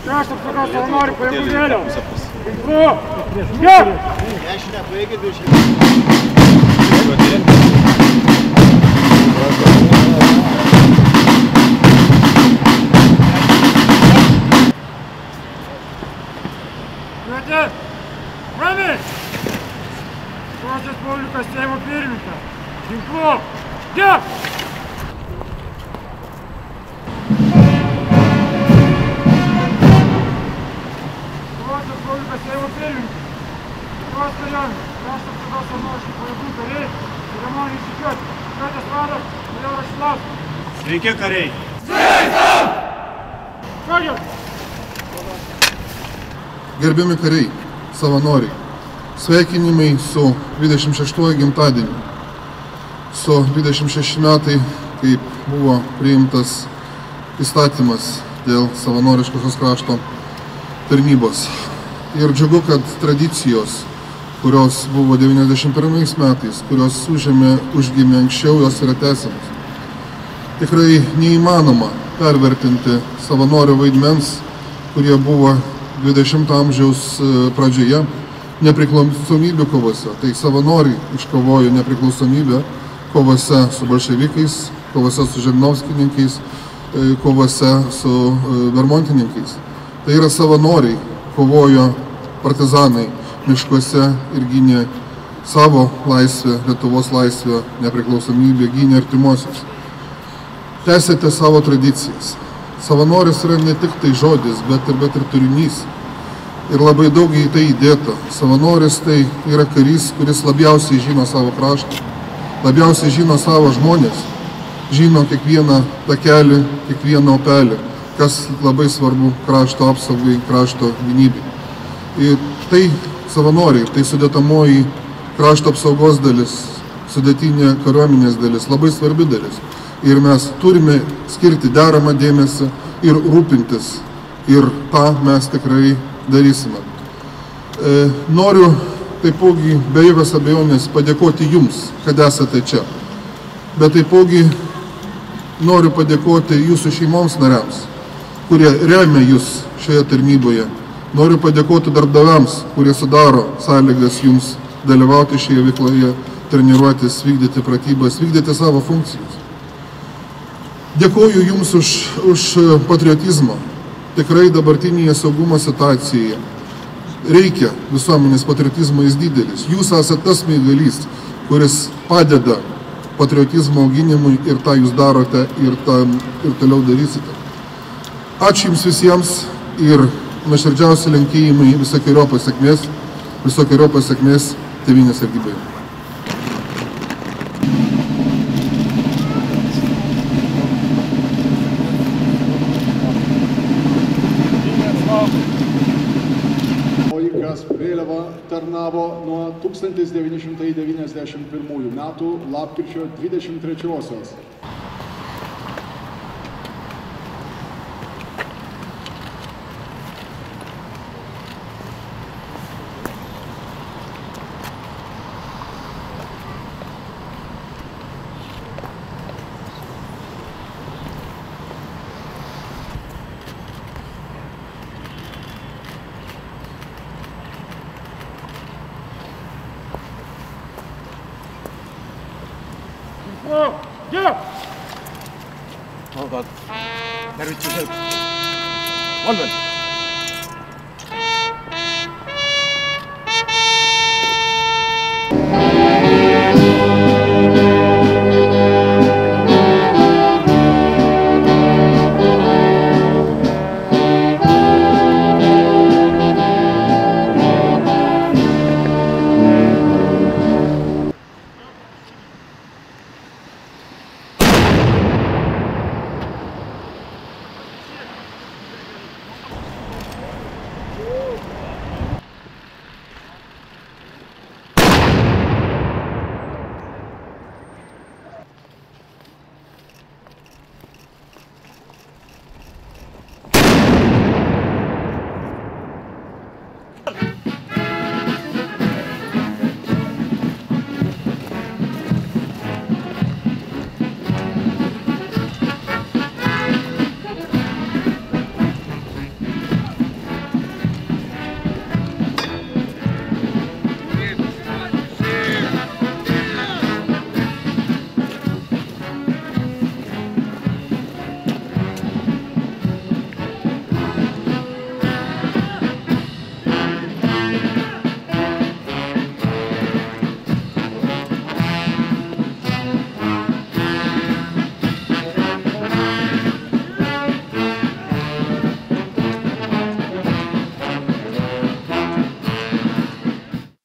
Krašto apsaugos savanorių pajėgų vėliavos. Ginklu! Gep! Dešinę baigė viršį. Duoti! Rami! Ruošės Pauliukas Seimo pirmininkas. Ginklu! Gep! Ruošės Pauliukas Seimo pirmininkas. Lietuvos kariuomenės, Krašto apsaugos savanoriškų pajėgų kariai, ceremonijų įsikiuoti. Kariuomenės vadas majoras Šilauskas. Sveiki, kariai! Sveikam! Kariu! Gerbiami kariai, savanoriai, sveikinimai su 26 gimtadieniu. Su 26 metai, kaip buvo priimtas įstatymas dėl savanoriškosios krašto tarnybos. Ir džiugu, kad tradicijos, kurios buvo 91 metais, kurios užgimė anksčiau, jos yra tęsiamos. Tikrai neįmanoma pervertinti savanorių vaidmens, kurie buvo 20 amžiaus pradžioje nepriklausomybių kovose. Tai savanoriai iškovojo nepriklausomybę kovose su bolševikais, kovose su žirnovskininkais, kovose su vermontininkais. Tai yra savanoriai kovojo partizanai miškuose ir gynė savo laisvę, Lietuvos laisvę, nepriklausomybę, gynė artimuosius. Tęsėte savo tradicijas. Savanoris yra ne tik tai žodis, bet ir turinys. Ir labai daug į tai įdėta. Savanoris tai yra karys, kuris labiausiai žino savo kraštą, labiausiai žino savo žmonės, žino kiekvieną takelį, kiekvieną upelį, kas labai svarbu krašto apsaugai, krašto gynybai. Ir tai savanoriai, tai sudėtamoji krašto apsaugos dalis, sudėtinė kariuomenės dalis, labai svarbi dalis. Ir mes turime skirti deramą dėmesį ir rūpintis. Ir tą mes tikrai darysime. Noriu taipogi be jokios abejonės padėkoti jums, kad esate čia. Bet taipogi noriu padėkoti jūsų šeimoms nariams, kurie remia jūs šioje tarnyboje. Noriu padėkoti darbdaviams, kurie sudaro sąlygas jums dalyvauti šioje veikloje, treniruotis, vykdyti pratybas, vykdyti savo funkcijas. Dėkoju jums už patriotizmą. Tikrai dabartinėje saugumo situacijoje reikia visuomenės patriotizmo, jis didelis. Jūs esate tas smaigalys, kuris padeda patriotizmo auginimui ir tą jūs darote ir toliau darysite. Ačiū jums visiems ir nuoširdžiausi linkėjimai visokeriopos sėkmės tėvynės sargybai. Vėliava tarnavo nuo 1991 metų lapkričio 23-osios. Oh, yeah! Oh God. That would help. One minute.